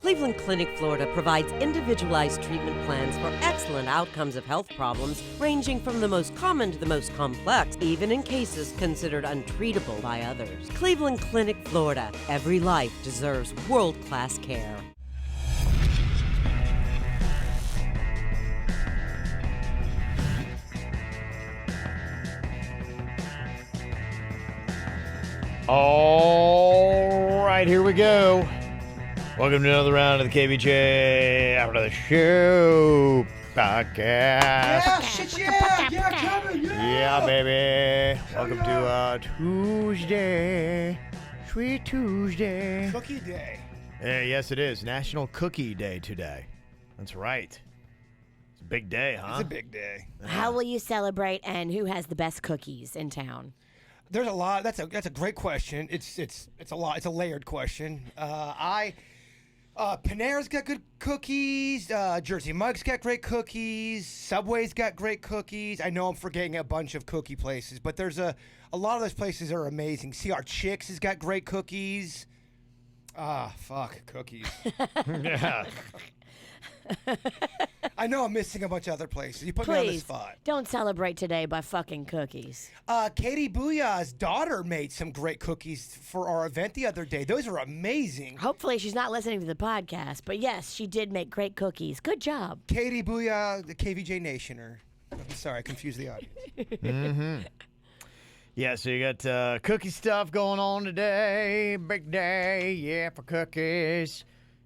Cleveland Clinic, Florida provides individualized treatment plans for excellent outcomes of health problems ranging from the most common to the most complex, even in cases considered untreatable by others. Cleveland Clinic, Florida. Every life deserves world-class care. All right, here we go. Welcome to another round of the KVJ After the Show Podcast. Yeah, shit, yeah, coming, Yeah, baby. Welcome to Tuesday, Sweet Tuesday. Cookie Day. Yes, it is. National Cookie Day today. That's right. It's a big day, huh? It's a big day. How will you celebrate, and who has the best cookies in town? There's a lot. That's a great question. It's a lot. It's a layered question. Panera's got good cookies. Jersey Mike's got great cookies. Subway's got great cookies. I know I'm forgetting a bunch of cookie places, but there's a lot of those places are amazing. CR Chicks has got great cookies. Fuck cookies. Yeah. I know I'm missing a bunch of other places. You put me on the spot. Don't celebrate today by fucking cookies. Katie Booyah's daughter made some great cookies for our event the other day. Those are amazing. Hopefully she's not listening to the podcast, but yes, she did make great cookies. Good job. Katie Booyah, the KVJ Nationer. I'm sorry, I confused the audience. Mm-hmm. Yeah, so you got cookie stuff going on today. Big day, yeah, for cookies.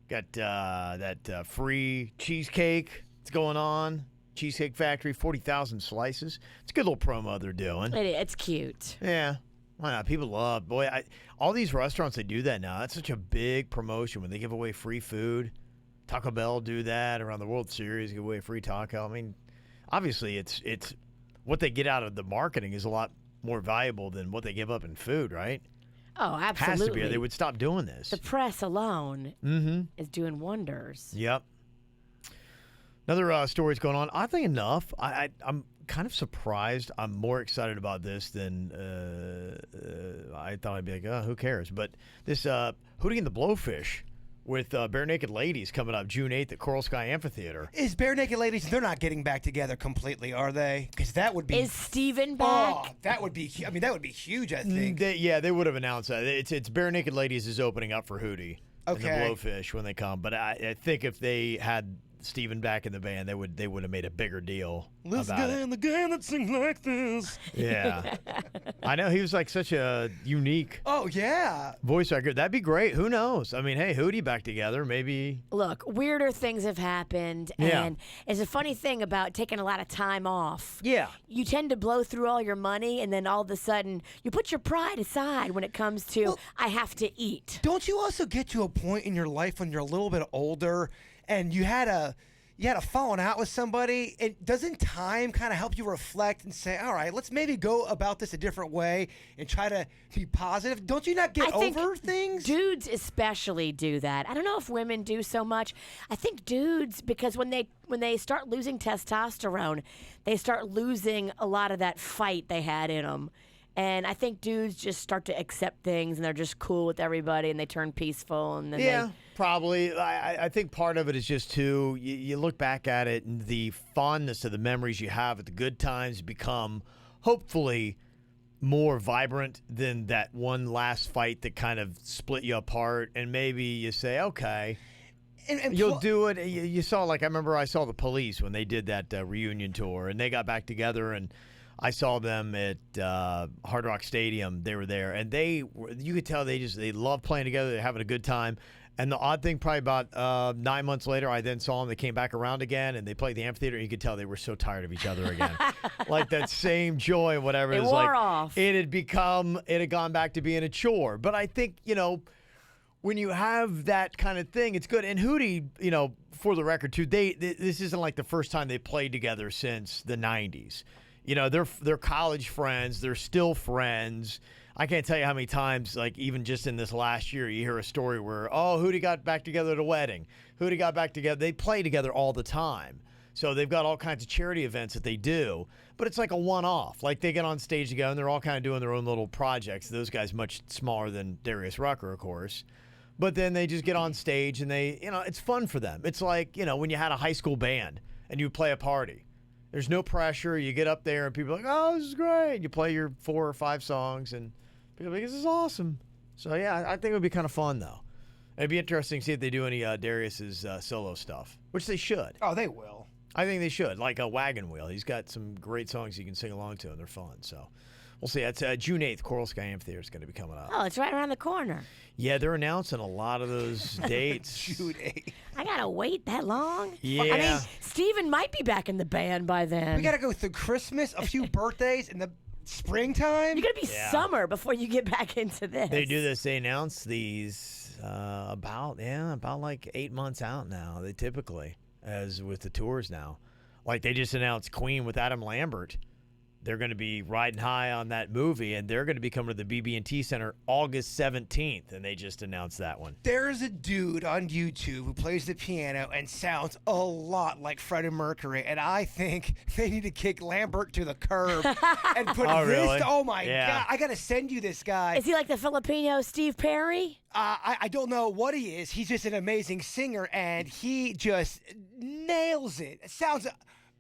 Got that free cheesecake that's going on. Cheesecake Factory, 40,000 slices. It's a good little promo they're doing. It's cute. Yeah. Why not? People love. Boy, all these restaurants, they do that now. That's such a big promotion when they give away free food. Taco Bell do that around the World Series, give away free taco. I mean, obviously, it's what they get out of the marketing is a lot more valuable than what they give up in food, right? Oh, absolutely. Has to be, or they would stop doing this. The press alone is doing wonders. Yep. Another story's going on. Oddly enough, I'm kind of surprised. I'm more excited about this than I thought I'd be like, oh, who cares? But this Hootie and the Blowfish with Bare Naked Ladies coming up June 8th at Coral Sky Amphitheater. Is Bare Naked Ladies, they're not getting back together completely, are they? Because that would be... Is Steven back? Oh, that would be huge, I think. They would have announced that. It's Bare Naked Ladies is opening up for Hootie and the Blowfish when they come. But I think if they had Steven back in the band, they would have made a bigger deal this about guy it. and the guy that sings like this. Yeah. I know he was like such a unique voice actor. That'd be great. Who knows? I mean, hey, Hootie back together, maybe. Look, weirder things have happened, and it's a funny thing about taking a lot of time off. Yeah. You tend to blow through all your money, and then all of a sudden, you put your pride aside when it comes to, I have to eat. Don't you also get to a point in your life when you're a little bit older and you had a falling out with somebody, and doesn't time kind of help you reflect and say, all right, let's maybe go about this a different way and try to be positive? Don't you not get over things? Dudes especially do that. I don't know if women do so much. I think dudes, because when they start losing testosterone, they start losing a lot of that fight they had in them. And I think dudes just start to accept things, and they're just cool with everybody, and they turn peaceful. And then probably. I think part of it is just too, you look back at it, and the fondness of the memories you have at the good times become hopefully more vibrant than that one last fight that kind of split you apart. And maybe you say, okay, and you'll do it. You saw, like, I remember I saw the Police when they did that reunion tour, and they got back together, and I saw them at Hard Rock Stadium. They were there, and you could tell they love playing together. They're having a good time. And the odd thing, probably about 9 months later, I then saw them. They came back around again, and they played the amphitheater. And you could tell they were so tired of each other again. Like that same joy, whatever. It wore off. It had gone back to being a chore. But I think, when you have that kind of thing, it's good. And Hootie, for the record, too, this isn't like the first time they played together since the 90s. They're college friends. They're still friends. I can't tell you how many times, like even just in this last year, you hear a story where, Hootie got back together at a wedding. Hootie got back together. They play together all the time. So they've got all kinds of charity events that they do. But it's like a one-off. Like they get on stage together, and they're all kind of doing their own little projects. Those guys much smaller than Darius Rucker, of course. But then they just get on stage and they, it's fun for them. It's like, when you had a high school band and you play a party. There's no pressure. You get up there and people are like, oh, this is great. You play your 4 or 5 songs and people are like, this is awesome. So, yeah, I think it would be kind of fun, though. It'd be interesting to see if they do any Darius's solo stuff, which they should. Oh, they will. I think they should, like a Wagon Wheel. He's got some great songs you can sing along to, and they're fun. So we'll see. That's June 8th. Coral Sky Amphitheater is going to be coming up. Oh, it's right around the corner. Yeah, they're announcing a lot of those dates. June 8th. I got to wait that long? Yeah. I mean, Steven might be back in the band by then. We got to go through Christmas, a few birthdays, and the springtime. You're going to be summer before you get back into this. They do this. They announce these about like 8 months out now. They typically, as with the tours now. Like they just announced Queen with Adam Lambert. They're going to be riding high on that movie, and they're going to be coming to the BB&T Center August 17th, and they just announced that one. There's a dude on YouTube who plays the piano and sounds a lot like Freddie Mercury, and I think they need to kick Lambert to the curb and put Oh, this. really? Oh my Yeah. God! I got to send you this guy. Is he like the Filipino Steve Perry? I don't know what he is. He's just an amazing singer, and he just nails it. It sounds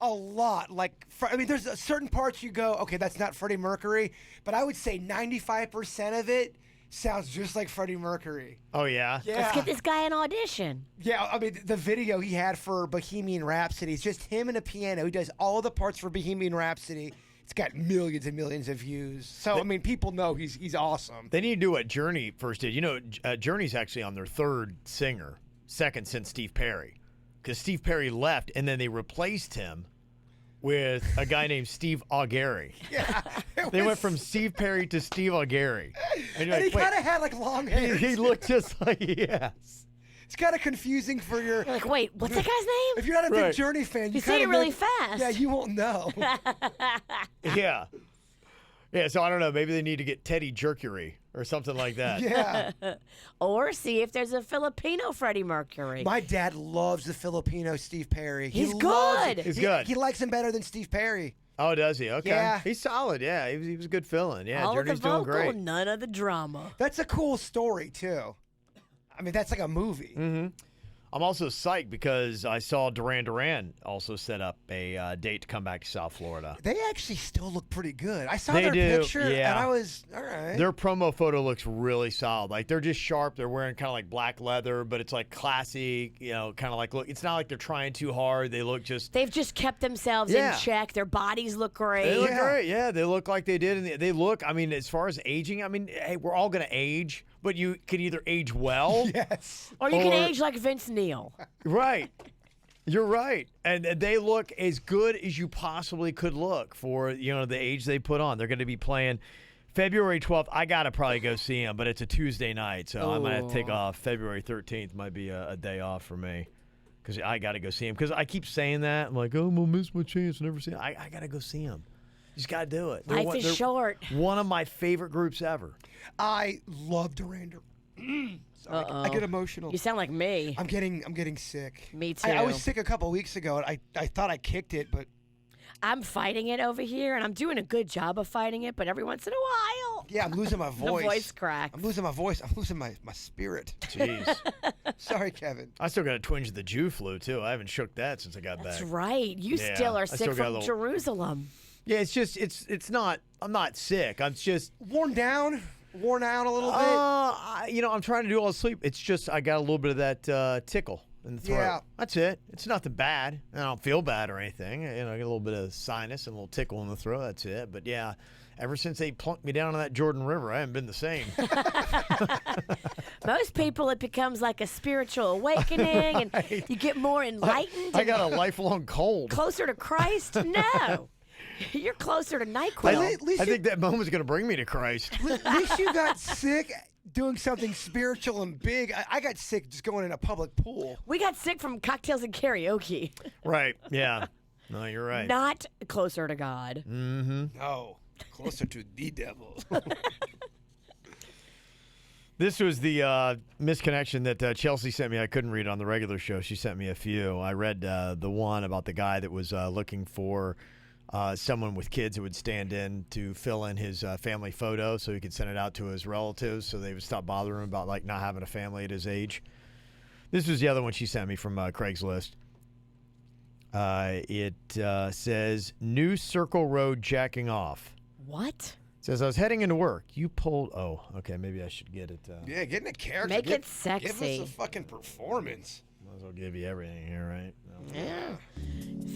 a lot like, there's certain parts you go, okay, that's not Freddie Mercury, but I would say 95% of it sounds just like Freddie Mercury. Oh, yeah? Yeah. Let's get this guy an audition. Yeah, I mean, the video he had for Bohemian Rhapsody is just him and a piano. He does all the parts for Bohemian Rhapsody. It's got millions and millions of views. So, I mean, people know he's awesome. They need to do what Journey first did. Journey's actually on their third singer, second since Steve Perry. Because Steve Perry left, and then they replaced him with a guy named Steve Augeri. Yeah. They went from Steve Perry to Steve Augeri. And you're And like, he wait, kind of had like long hair. he looked just like, yes. It's kind of confusing for your. You're like, wait, what's that guy's name? If you're not a big Right. Journey fan, You kind say of it really fast. Yeah, you won't know. Yeah. Yeah, so I don't know. Maybe they need to get Teddy Jerkery or something like that. Yeah. Or see if there's a Filipino Freddie Mercury. My dad loves the Filipino Steve Perry. He's loves it. good. He's good. He likes him better than Steve Perry. Oh, does he? Okay. Yeah. He's solid. Yeah, he was a good fill-in. Yeah, All of the Journey's doing vocal, great. none of the drama. That's a cool story, too. I mean, that's like a movie. Mm-hmm. I'm also psyched because I saw Duran Duran also set up a date to come back to South Florida. They actually still look pretty good. I saw They their do, picture, yeah. and I was, all right. Their promo photo looks really solid. Like, they're just sharp. They're wearing kind of like black leather, but it's like classy, kind of like, look, it's not like they're trying too hard. They look just... They've just kept themselves Yeah. in check. Their bodies look great. They look Yeah. great. Yeah, they look like they did. And they look, I mean, as far as aging, I mean, hey, we're all going to age, but you can either age well. Yes. Or you can Or- age like Vince Neil. Right. You're right. And they look as good as you possibly could look for, the age they put on. They're going to be playing February 12th. I got to probably go see them, but it's a Tuesday night, so I might have to take off. February 13th might be a day off for me because I got to go see them. Because I keep saying that. I'm like, oh, I'm going to miss my chance. Never see them. I got to go see them. You just got to do it. Life is short. One of my favorite groups ever. I love Duran Duran. Sorry, I get emotional. You sound like me. I'm getting sick. Me I was too. sick a couple weeks ago, and I thought I kicked it, but I'm fighting it over here, and I'm doing a good job of fighting it, but every once in a while, yeah, I'm losing my the voice. voice cracks. I'm losing my voice. I'm losing my spirit. Jeez. Sorry, Kevin. I still got a twinge of the Jew flu, too. I haven't shook that since I got That's back. right. You Yeah, still are I sick still got a from little- Jerusalem. Yeah, it's just, it's not, I'm not sick. I'm just... Worn out a little bit. I'm trying to do all the sleep. It's just I got a little bit of that tickle in the throat. Yeah. That's it. It's nothing bad. I don't feel bad or anything. I get a little bit of sinus and a little tickle in the throat. That's it. But yeah, ever since they plunked me down in that Jordan River, I haven't been the same. Most people, it becomes like a spiritual awakening, and you get more enlightened. I and got a lifelong cold. closer to Christ. No, you're closer to NyQuil. At least I think that moment's going to bring me to Christ. At least you got sick doing something spiritual and big. I got sick just going in a public pool. We got sick from cocktails and karaoke. Right. Yeah. No, you're right. Not closer to God. No, closer to the devil. This was the misconnection that Chelsea sent me. I couldn't read it on the regular show. She sent me a few. I read the one about the guy that was looking for someone with kids who would stand in to fill in his family photo so he could send it out to his relatives so they would stop bothering him about like not having a family at his age. This was the other one she sent me from Craigslist. It says, New Circle Road jacking off. What? It says, I was heading into work. You pulled... Oh, okay, maybe I should get it. Yeah, get in a character. Make it sexy. Give us a fucking performance. Might as well give you everything here, right? Yeah.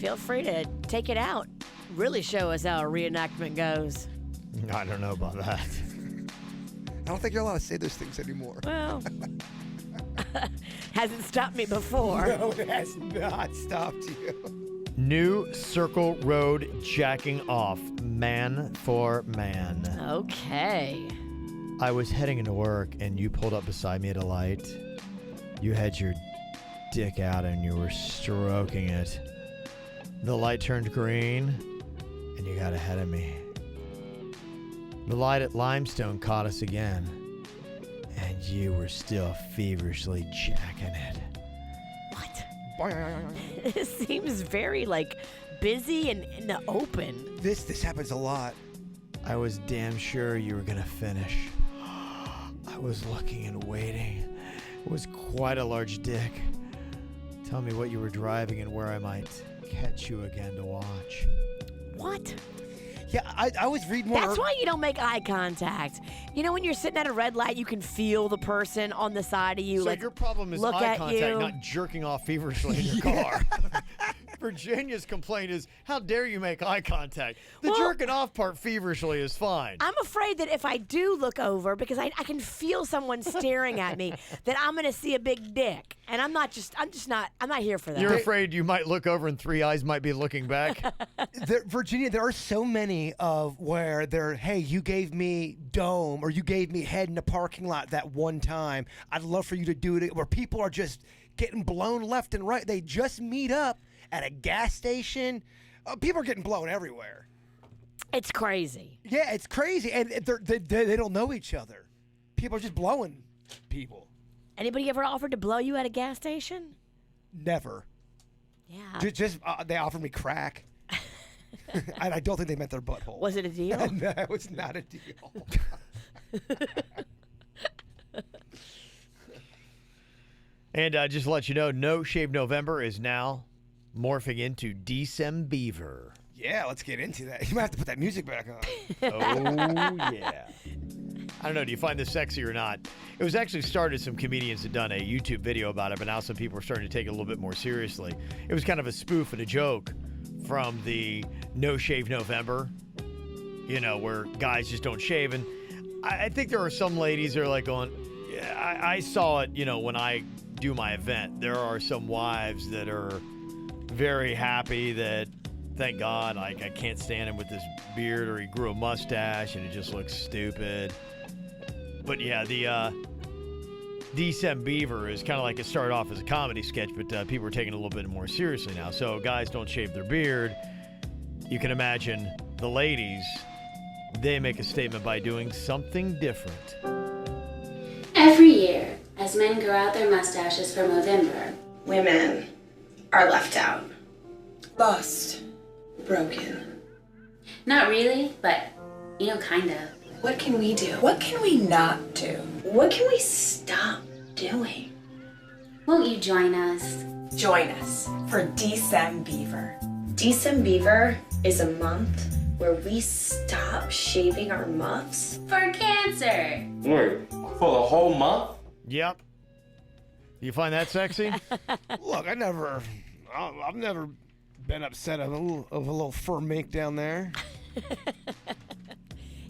Feel free to take it out. Really show us how a reenactment goes. I don't know about that. I don't think you're allowed to say those things anymore. Well, hasn't stopped me before. No, it has not stopped you. New Circle Road jacking off. Man for man. Okay. I was heading into work and you pulled up beside me at a light. You had your dick out and you were stroking it. The light turned green and you got ahead of me. The light at Limestone caught us again and you were still feverishly jacking it. What? It seems very, busy and in the open. This happens a lot. I was damn sure you were gonna finish. I was looking and waiting. It was quite a large dick. Tell me what you were driving and where I might catch you again to watch. What? Yeah, I was reading more. That's why you don't make eye contact. You know, when you're sitting at a red light, you can feel the person on the side of you. So your problem is eye contact, not jerking off feverishly in your car. Virginia's complaint is, how dare you make eye contact? The jerking off part feverishly is fine. I'm afraid that if I do look over, because I can feel someone staring at me, that I'm going to see a big dick. And I'm not here for that. You're afraid you might look over and three eyes might be looking back? Virginia, there are so many of where hey, you gave me dome or you gave me head in the parking lot that one time. I'd love for you to do it, where people are just getting blown left and right. They just meet up at a gas station. People are getting blown everywhere. It's crazy. Yeah, it's crazy. And they don't know each other. People are just blowing people. Anybody ever offered to blow you at a gas station? Never. Yeah. Just they offered me crack. And I don't think they meant their butthole. Was it a deal? No, it was not a deal. And just to let you know, No Shave November is now morphing into December. Yeah, let's get into that. You might have to put that music back on. Oh, yeah. I don't know. Do you find this sexy or not? It was actually started, some comedians had done a YouTube video about it, but now some people are starting to take it a little bit more seriously. It was kind of a spoof and a joke from the No Shave November, where guys just don't shave. And I think there are some ladies that are like going, yeah, I saw it, when I do my event. There are some wives that are very happy that, thank God, I can't stand him with this beard, or he grew a mustache and it just looks stupid. But yeah, the December is kind of like, it started off as a comedy sketch, but people are taking it a little bit more seriously now. So guys don't shave their beard. You can imagine the ladies, they make a statement by doing something different. Every year, as men grow out their mustaches for Movember, women are left out. Lost. Broken. Not really, but, kind of. What can we do? What can we not do? What can we stop doing? Won't you join us? Join us for December. December is a month where we stop shaving our muffs. For cancer! Wait, for the whole month? Yep. You find that sexy? Look, I've never been upset of a little fur mink down there.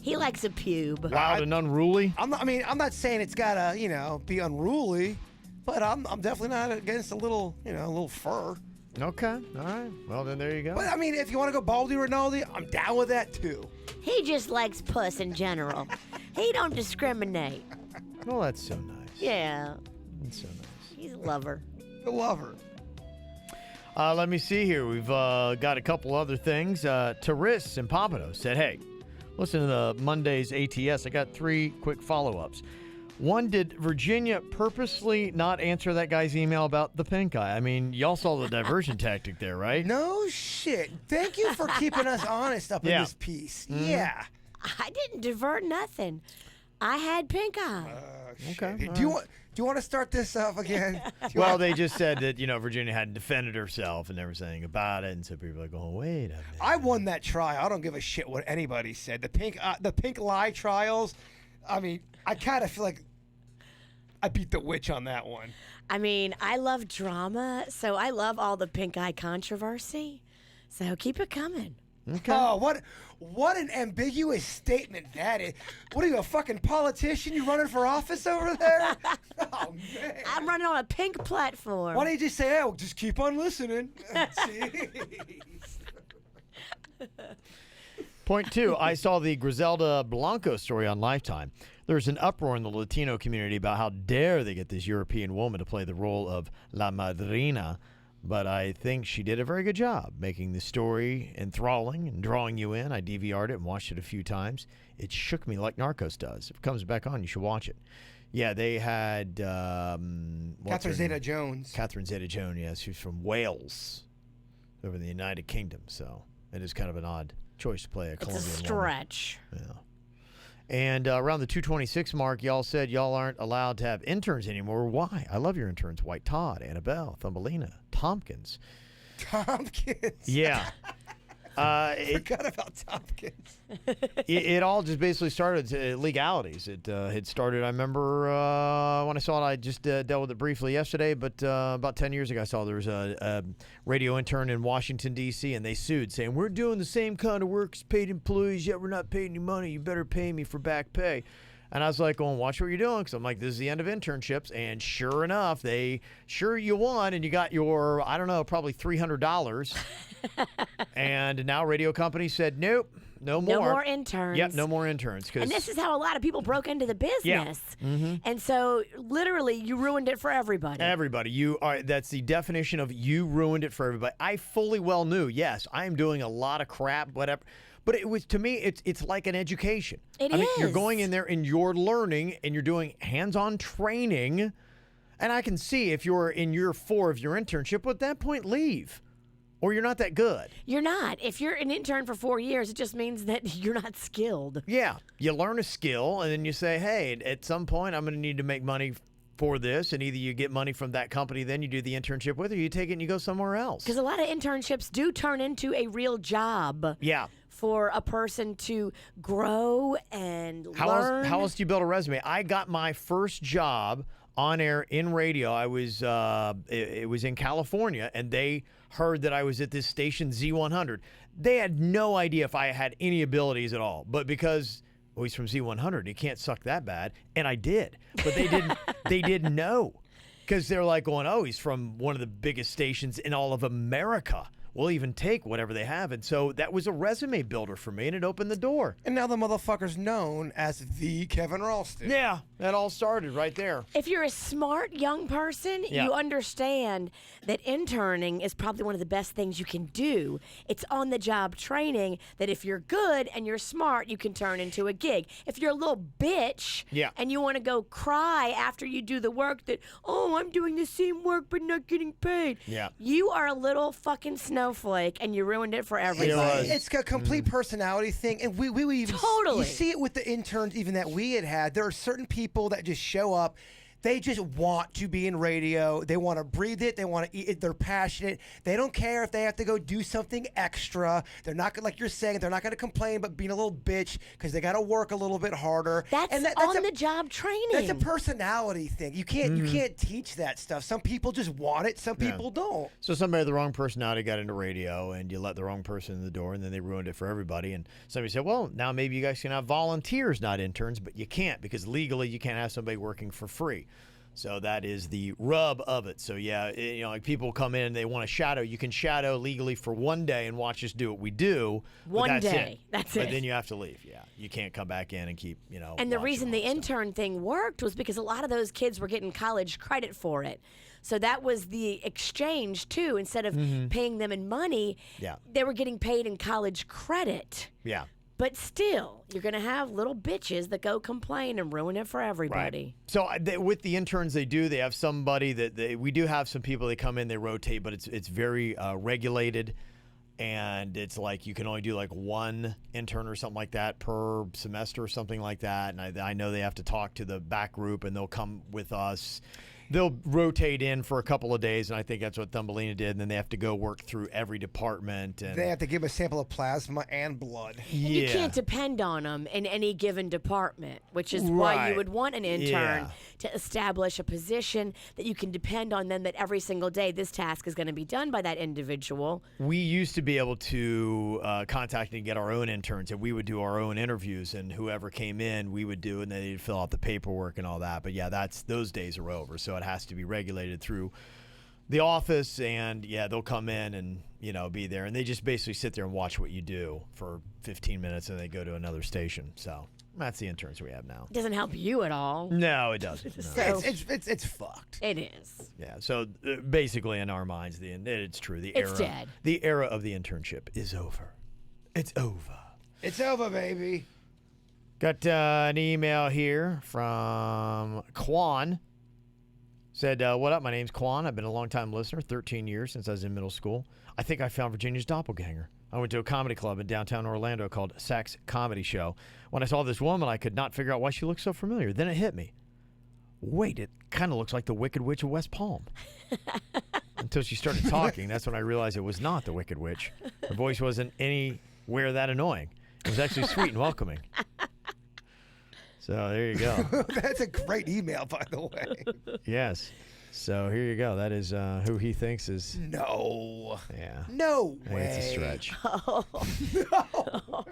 He likes a pube. Wild and unruly? I'm not saying it's gotta, be unruly, but I'm definitely not against a little fur. Okay. All right. Well, then there you go. But if you want to go baldy Rinaldi, I'm down with that too. He just likes puss in general. He don't discriminate. Well, that's so nice. Yeah. That's so nice. He's a lover. The lover. Let me see here. We've got a couple other things. Taris in Pompano said, hey, listen to the Monday's ATS. I got 3 quick follow-ups. One, did Virginia purposely not answer that guy's email about the pink eye? I mean, y'all saw the diversion tactic there, right? No shit. Thank you for keeping us honest up in this piece. Yeah. I didn't divert nothing. I had pink eye. Okay. Do you want to start this up again? Well, they just said that, Virginia hadn't defended herself and everything about it. And so people are going, wait a minute. I won that trial. I don't give a shit what anybody said. The pink lie trials, I mean, I kind of feel like I beat the witch on that one. I mean, I love drama, so I love all the pink eye controversy. So keep it coming. Okay. Oh, what an ambiguous statement that is. What are you, a fucking politician? You running for office over there? Oh, man. I'm running on a pink platform. Why don't you just say, oh, just keep on listening? Jeez. Point 2, I saw the Griselda Blanco story on Lifetime. There's an uproar in the Latino community about how dare they get this European woman to play the role of La Madrina, but I think she did a very good job making the story enthralling and drawing you in. I DVR'd it and watched it a few times. It shook me like Narcos does. If it comes back on, you should watch it. Yeah, they had... Catherine Zeta-Jones. Catherine Zeta-Jones, yes. She's from Wales, over in the United Kingdom, so it is kind of an odd choice to play a Colombian It's a woman. stretch. Yeah. And around the 226 mark, y'all said y'all aren't allowed to have interns anymore. Why? I love your interns. White Todd, Annabelle, Thumbelina, Tompkins. Tompkins. Yeah. I forgot about Tompkins. It all just basically started legalities. It had started, I remember when I saw it, I just dealt with it briefly yesterday, but about 10 years ago I saw there was a radio intern in Washington, D.C., and they sued saying, we're doing the same kind of work as paid employees, yet we're not paying any money. You better pay me for back pay. And I was like, going, watch what you're doing, because I'm like, this is the end of internships. And sure enough, you won, and you got your, I don't know, probably $300. And now radio company said, nope, no more. No more interns. Yep, no more interns. And this is how a lot of people broke into the business. Yeah. Mm-hmm. And so, literally, you ruined it for everybody. Everybody. That's the definition of you ruined it for everybody. I fully well knew, yes, I am doing a lot of crap, whatever. But it was, to me, it's like an education. It I mean, is. you're going in there and you're learning and you're doing hands-on training. And I can see if you're in year 4 of your internship, at that point, leave. Or you're not that good. You're not. If you're an intern for 4 years, it just means that you're not skilled. Yeah. You learn a skill and then you say, hey, at some point, I'm going to need to make money for this, and either you get money from that company, then you do the internship with, or you take it and you go somewhere else. Because a lot of internships do turn into a real job. Yeah. For a person to grow and learn. How else do you build a resume? I got my first job on air in radio. I was it was in California, and they heard that I was at this station Z100. They had no idea if I had any abilities at all, but because he's from Z100, he can't suck that bad, and I did. But they didn't. They didn't know, because they're like going, oh, he's from one of the biggest stations in all of America. We'll even take whatever they have. And so that was a resume builder for me, and it opened the door. And now the motherfucker's known as the Kevin Ralston. Yeah, that all started right there. If you're a smart young person, you understand that interning is probably one of the best things you can do. It's on-the-job training that if you're good and you're smart, you can turn into a gig. If you're a little bitch and you want to go cry after you do the work that, oh, I'm doing the same work but not getting paid. Yeah. You are a little fucking snowflake, and you ruined it for everybody. It's a complete personality thing, and we even Totally. you see it with the interns even that we had. There are certain people that just show up. They just want to be in radio. They want to breathe it. They want to eat it. They're passionate. They don't care if they have to go do something extra. They're not, like you're saying, they're not going to complain about being a little bitch because they got to work a little bit harder. That's on-the-job training. That's a personality thing. You can't teach that stuff. Some people just want it. Some people don't. So somebody with the wrong personality got into radio, and you let the wrong person in the door, and then they ruined it for everybody. And somebody said, well, now maybe you guys can have volunteers, not interns, but you can't, because legally you can't have somebody working for free. So that is the rub of it. So yeah, like people come in, they want to shadow. You can shadow legally for one day and watch us do what we do. One day. That's it. But then you have to leave. Yeah, you can't come back in and keep, And the reason the intern thing worked was because a lot of those kids were getting college credit for it. So that was the exchange too. Instead of paying them in money, they were getting paid in college credit. Yeah. But still, you're going to have little bitches that go complain and ruin it for everybody. Right. So with the interns, they have somebody we do have some people that come in, they rotate, but it's very regulated. And it's like you can only do like one intern or something like that per semester or something like that. And I know they have to talk to the back group, and they'll come with us. They'll rotate in for a couple of days, and I think that's what Thumbelina did. And then they have to go work through every department. And they have to give a sample of plasma and blood. And you can't depend on them in any given department, which is why you would want an intern to establish a position that you can depend on them, that every single day this task is going to be done by that individual. We used to be able to contact and get our own interns, and we would do our own interviews, and whoever came in, we would do, and they'd fill out the paperwork and all that. But yeah, those days are over. So it has to be regulated through the office, and they'll come in and be there, and they just basically sit there and watch what you do for 15 minutes, and they go to another station. So that's the interns we have now. It doesn't help you at all. No, it doesn't. No. So, it's fucked. It is. Yeah. So basically, in our minds, it's true. It's dead. The era of the internship is over. It's over. It's over, baby. Got an email here from Quan. Said, what up? My name's Quan. I've been a long-time listener, 13 years since I was in middle school. I think I found Virginia's doppelganger. I went to a comedy club in downtown Orlando called Sax Comedy Show. When I saw this woman, I could not figure out why she looked so familiar. Then it hit me. Wait, it kind of looks like the Wicked Witch of West Palm. Until she started talking, that's when I realized it was not the Wicked Witch. Her voice wasn't anywhere that annoying. It was actually sweet and welcoming. So there you go. That's a great email, by the way. Yes. So here you go. That is who he thinks is. No. Yeah. No way. It's a stretch. No.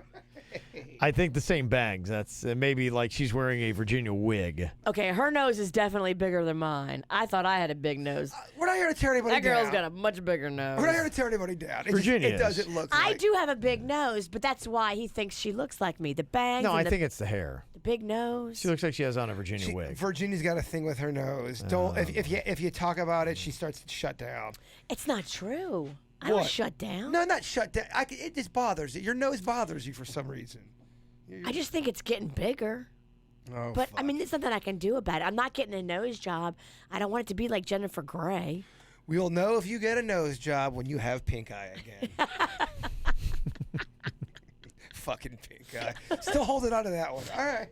I think the same bangs. That's maybe like she's wearing a Virginia wig. Okay, her nose is definitely bigger than mine. I thought I had a big nose. We're not here to tear anybody down. That girl's got a much bigger nose. We're not here to tear anybody down. Virginia it doesn't look I like. do have a big nose, but that's why he thinks she looks like me. The bangs. No, and I think it's the hair. the big nose. She looks like she has on a Virginia wig. Virginia's got a thing with her nose. Don't if you talk about it, she starts to shut down. It's not true. I What? don't shut down. No, not shut down. It just bothers you. Your nose bothers you for some reason. I just think it's getting bigger. Oh, But fuck. I mean, there's nothing I can do about it. I'm not getting a nose job. I don't want it to be like Jennifer Grey. We'll know if you get a nose job when you have pink eye again. Fucking pink eye. Still holding on to that one. All right.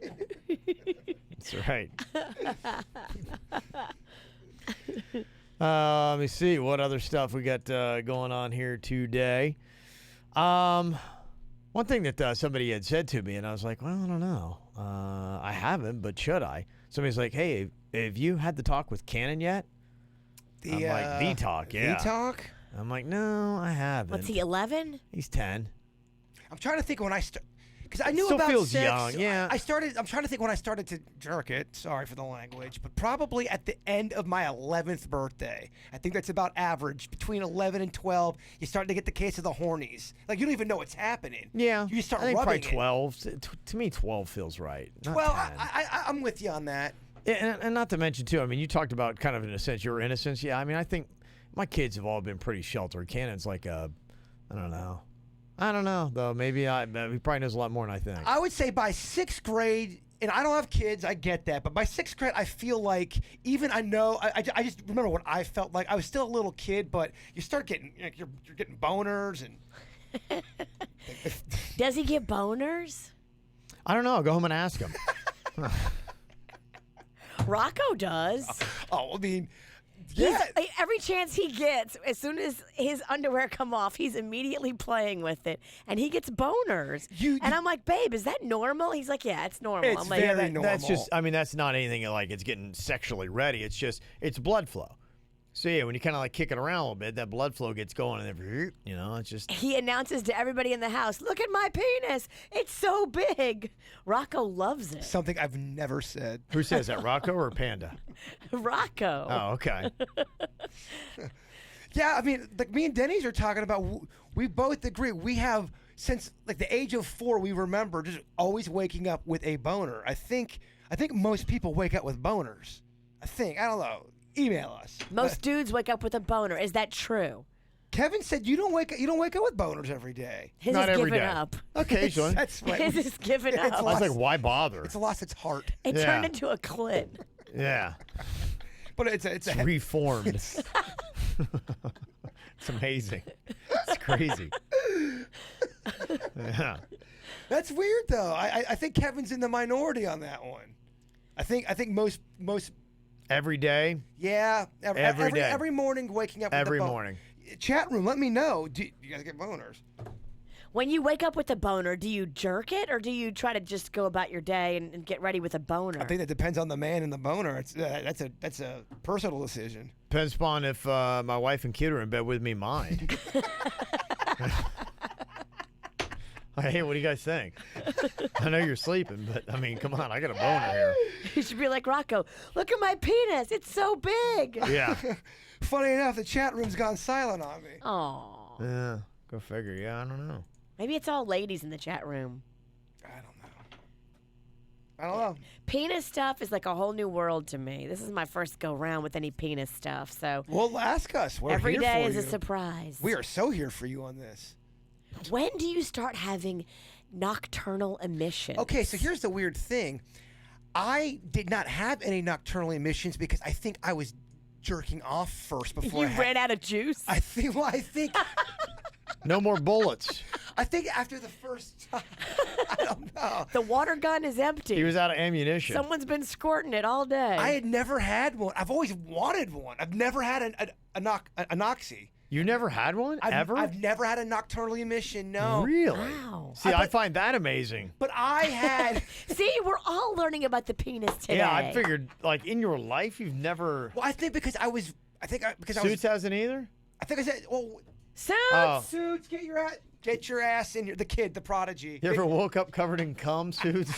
That's right. Let me see what other stuff we got going on here today. One thing that somebody had said to me, and I was like, well, I don't know. I haven't, but should I? Somebody's like, hey, have you had the talk with Cannon yet? I'm like, V-Talk, yeah. V-Talk? I'm like, no, I haven't. What's he, 11? He's 10. I'm trying to think when I started. Because I knew Still about feels sex. young, yeah. I'm trying to think when I started to jerk it. Sorry for the language, but probably at the end of my 11th birthday. I think that's about average. Between 11 and 12, you start to get the case of the hornies. Like you don't even know what's happening. Yeah. You start I think rubbing probably 12. To me, 12 feels right. Not 12. 10. I'm with you on that. Yeah, and not to mention, too, I mean, you talked about kind of, in a sense, your innocence. Yeah, I mean, I think my kids have all been pretty sheltered. Cannon's like I don't know, though. Maybe he probably knows a lot more than I think. I would say by 6th grade, and I don't have kids, I get that, but by 6th grade, I feel like I just remember what I felt like. I was still a little kid, but you start getting, you're getting boners. And Does he get boners? I don't know. I'll go home and ask him. Rocco does. I mean, Every chance he gets, as soon as his underwear come off, he's immediately playing with it, and he gets boners. And I'm like, babe, is that normal? He's like, yeah, it's normal. It's I'm like, very normal. That's just, I mean, that's not anything like it's getting sexually ready. It's just, it's blood flow. So, yeah, when you kind of like kick it around a little bit, that blood flow gets going, and then, it's just. He announces to everybody in the house, look at my penis. It's so big. Rocco loves it. something I've never said. Who says that, Rocco or Panda? Rocco. Oh, okay. Yeah, I mean, like me and Denny's are talking about, we both agree. We have, since like the age of 4, we remember just always waking up with a boner. I think most people wake up with boners. I don't know. Email us. Most dudes wake up with a boner. Is that true? Kevin said you don't wake up with boners every day. His Not is every giving day. up. Occasionally. That's right. His is giving It's up. I was like, why bother? It's lost its heart. It Yeah. turned into a clit. Yeah. But it's a Reformed. It's amazing. It's crazy. Yeah. That's weird though. I think Kevin's in the minority on that one. I think most Every day. yeah Every day. every morning waking up Every with a morning. Chat room, let me know. Do you guys get boners? When you wake up with a boner, do you jerk it or do you try to just go about your day and get ready with a boner? I think that depends on the man and the boner. It's that's a personal decision. Depends upon if my wife and kid are in bed with me, mine. Hey, what do you guys think? I know you're sleeping, but I mean, come on, I got a boner here. You should be like Rocco. Look at my penis. It's so big. Yeah. Funny enough, the chat room's gone silent on me. Oh. Yeah. Go figure. Yeah, I don't know. Maybe it's all ladies in the chat room. I don't know. Penis stuff is like a whole new world to me. This is my first go round with any penis stuff. So Well, ask us. We're every here day for is you. a surprise. We are so here for you on this. When do you start having nocturnal emissions? Okay, so here's the weird thing. I did not have any nocturnal emissions because I think I was jerking off first before You I had, ran out of juice? I think No more bullets. after the first time, I don't know. The water gun is empty. He was out of ammunition. Someone's been squirting it all day. I had never had one. I've always wanted one. I've never had a noxy. You never had one? Ever? I've never had a nocturnal emission, no. Really? Wow. See, I find that amazing. But I had, See, we're all learning about the penis today. Yeah, I figured, like, in your life, you've never... well, I think because I was Suits hasn't either? I think I said, well, Suits! Oh. Suits, get your ass in here. The kid, the prodigy. You ever woke up covered in cum, Suits?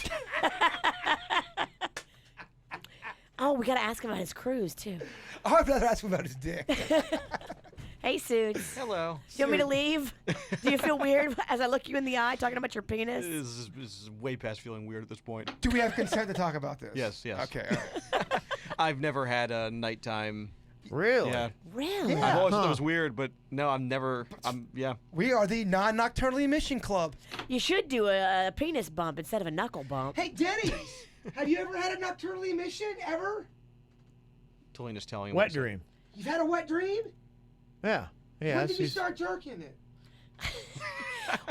Oh, we got to ask him about his cruise, too. Oh, I'd rather ask him about his dick. Hey, Suits. Hello. Do you want me to leave? Do you feel weird as I look you in the eye talking about your penis? This is way past feeling weird at this point. Do we have consent to talk about this? Yes. Okay. All right. I've never had a nighttime. Really? Yeah. Really? Yeah. I've always thought it was weird, but no, yeah. We are the non-nocturnal emission club. You should do a penis bump instead of a knuckle bump. Hey, Denny's, have you ever had a nocturnal emission ever? Talena's telling him. Wet dream. You've had a wet dream? Yeah. Yeah. When did you she's- start jerking it?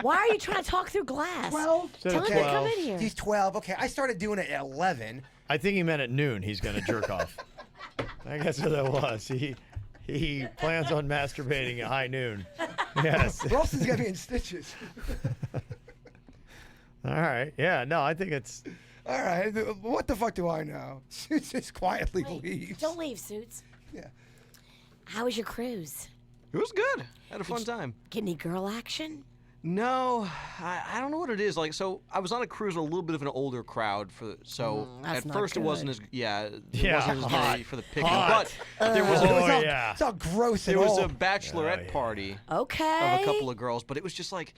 Why are you trying to talk through glass? 12? Said Tell at him to come 12. in here. He's 12. Okay, I started doing it at 11. I think he meant at noon he's going to jerk off. I guess what that was. He plans on masturbating at high noon. Yes. Ralston's got me in stitches. All right. Yeah. No, I think it's... All right, what the fuck do I know? Suits just quietly Wait, leaves. don't leave, Suits. Yeah. How was your cruise? It was good. Had a fun time. Get any girl action? No, I don't know what it is. Like, so I was on a cruise with a little bit of an older crowd, so that's at not first it wasn't good. as it Yeah, wasn't as hot. gay for the picking. Hot. But there was It's Oh, all, yeah. it's all gross there and was a old. bachelorette party Okay. of a couple of girls, but it was just like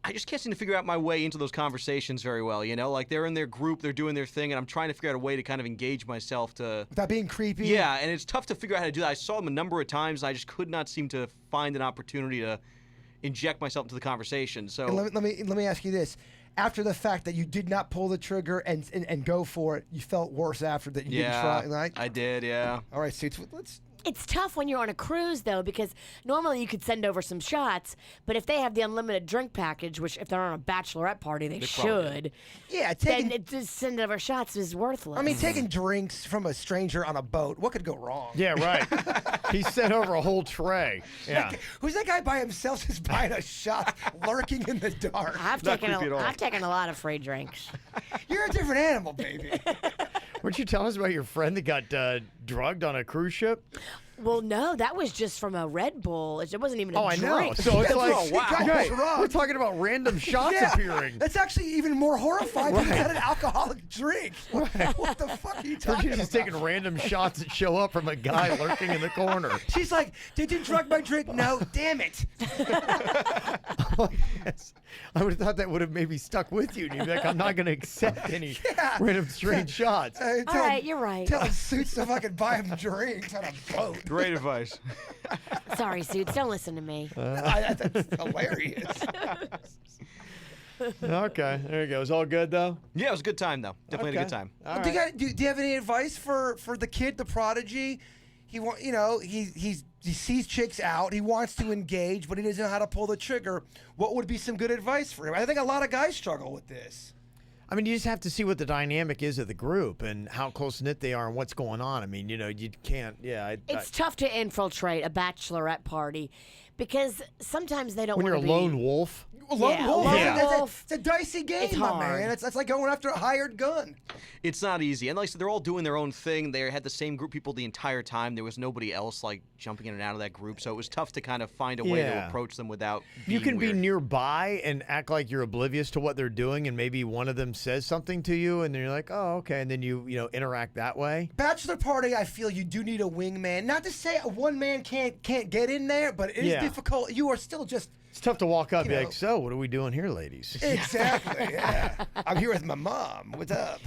I just can't seem to figure out my way into those conversations very well. You know, like they're in their group, they're doing their thing, and I'm trying to figure out a way to kind of engage myself to. Without being creepy. Yeah, and it's tough to figure out how to do that. I saw them a number of times, and I just could not seem to find an opportunity to inject myself into the conversation. So And let me ask you this: after the fact that you did not pull the trigger and go for it, you felt worse after that. You didn't try. Like, I did. Yeah. all right, Suits. Let's. It's tough when you're on a cruise, though, because normally you could send over some shots, but if they have the unlimited drink package, which if they're on a bachelorette party, they probably should, Yeah, then taking. just send over shots is worthless. I mean, taking drinks from a stranger on a boat. What could go wrong? Yeah, right. He sent over a whole tray. Yeah. Who's that guy by himself just buying a shot, lurking in the dark? I've Not taken creepy at all. I've taken a lot of free drinks. You're a different animal, baby. Weren't you telling us about your friend that got drugged on a cruise ship? Well, no, that was just from a Red Bull. It wasn't even a Oh, I know. drink. So it's like, Oh, wow. right, Drugged. we're talking about random shots Yeah, appearing. that's actually even more horrifying than had an alcoholic drink. What the fuck are you We're talking just about? taking random shots that show up from a guy lurking in the corner. She's like, did you drug my drink? No, damn it. Yes. I would have thought that would have maybe stuck with you. And you'd be like, I'm not going to accept any random strange shots. All right, you're right. Telling Suits to fucking buy him drinks on a boat. Great advice. Sorry, Suits. Don't listen to me. That's hilarious. Okay, there you go. It's all good though. Yeah, it was a good time though. Definitely had a good Okay. time. All do, right. do you have any advice for the kid, the prodigy? He sees chicks out. He wants to engage, but he doesn't know how to pull the trigger. What would be some good advice for him? I think a lot of guys struggle with this. I mean, you just have to see what the dynamic is of the group and how close knit they are and what's going on. I mean, you can't. Yeah, It's tough to infiltrate a bachelorette party because sometimes they don't when want you're to a be. lone wolf. Lone wolf. Yeah. It's a dicey game, It's my hard. man. It's like going after a hired gun. It's not easy. And like I said, they're all doing their own thing. They had the same group of people the entire time. There was nobody else like jumping in and out of that group. So it was tough to kind of find a way to Yeah. approach them without You being can be weird. nearby and act like you're oblivious to what they're doing, and maybe one of them says something to you, and then you're like, "Oh, okay," and then you interact that way. Bachelor party, I feel you do need a wingman. Not to say one man can't get in there, but it is Yeah. difficult. You are still just It's tough to walk up and be You know. like, "So, what are we doing here, ladies?" exactly. Yeah, I'm here with my mom. What's up?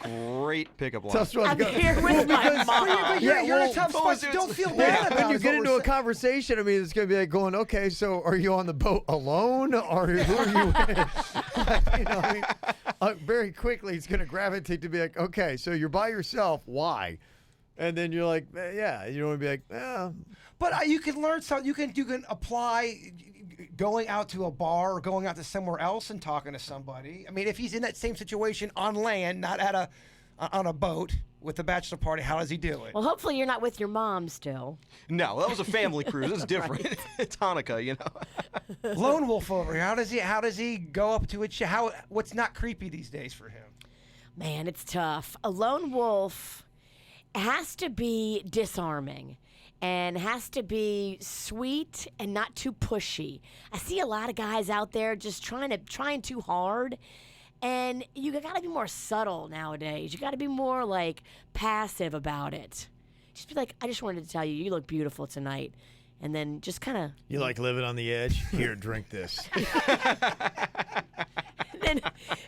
Great pickup line. Tough spot to I'm go. here with my mom. But you're in well, a tough spot. So don't feel Yeah, bad about when you is get what into we're a conversation, I mean, it's going to be like going, okay, so are you on the boat alone, or who are you with? Like, I mean, very quickly, it's going to gravitate to be like, okay, so you're by yourself. Why? And then you're like, yeah, you don't want to be like, But you can learn something. You can apply going out to a bar or going out to somewhere else and talking to somebody. I mean, if he's in that same situation on land, not on a boat with the bachelor party, how does he do it? Well, hopefully you're not with your mom still. No, that was a family cruise. It's different. It's Hanukkah, you know. Lone wolf over here. How does he go up to it? What's not creepy these days for him? Man, it's tough. A lone wolf has to be disarming and has to be sweet and not too pushy. I see a lot of guys out there just trying too hard. And you got to be more subtle nowadays. You got to be more like passive about it. Just be like, I just wanted to tell you, you look beautiful tonight. And then just kind of. you like living on the edge? Here, drink this. Then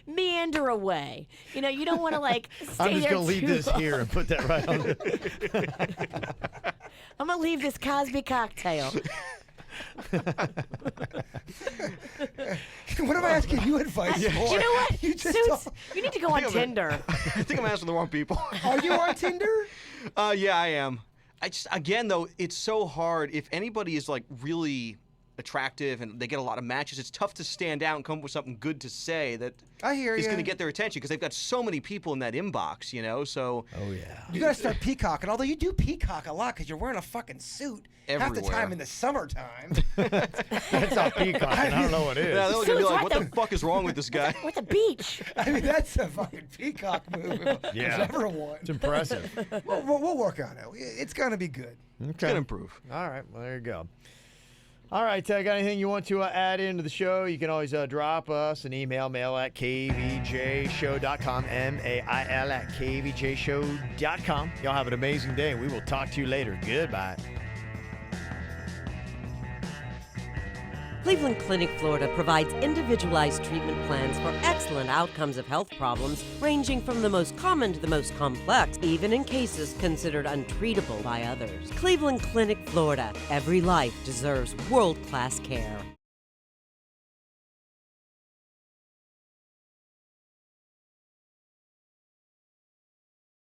meander away. You don't want to like stay I'm just there going to leave too this long. here and put that right on the. I'm going to leave this Cosby cocktail. What am I asking you advice for? You know what? You just Suits, you need to go on think I'm Tinder. I think I'm asking the wrong people. Are you on Tinder? Yeah, I am. Again though, it's so hard. If anybody is like really attractive and they get a lot of matches, it's tough to stand out and come up with something good to say that I hear is you. going to get their attention because they've got so many people in that inbox, So Oh, yeah. You gotta start peacocking. Although you do peacock a lot because you're wearing a fucking suit half the Everywhere. time in the summertime. That's not peacock. I don't know what it is. yeah, they're going to be Suits, like, what "What the fuck is wrong with this guy?" We're at the beach. I mean, that's a fucking peacock move. If Yeah. there's ever one. It's impressive. We'll work on it. It's gonna be good. It's going to improve. All right. Well, there you go. All right. Got anything you want to add into the show? You can always drop us an email, mail at kvjshow.com, mail at kvjshow.com. Y'all have an amazing day, and we will talk to you later. Goodbye. Cleveland Clinic, Florida provides individualized treatment plans for excellent outcomes of health problems, ranging from the most common to the most complex, even in cases considered untreatable by others. Cleveland Clinic, Florida. Every life deserves world-class care.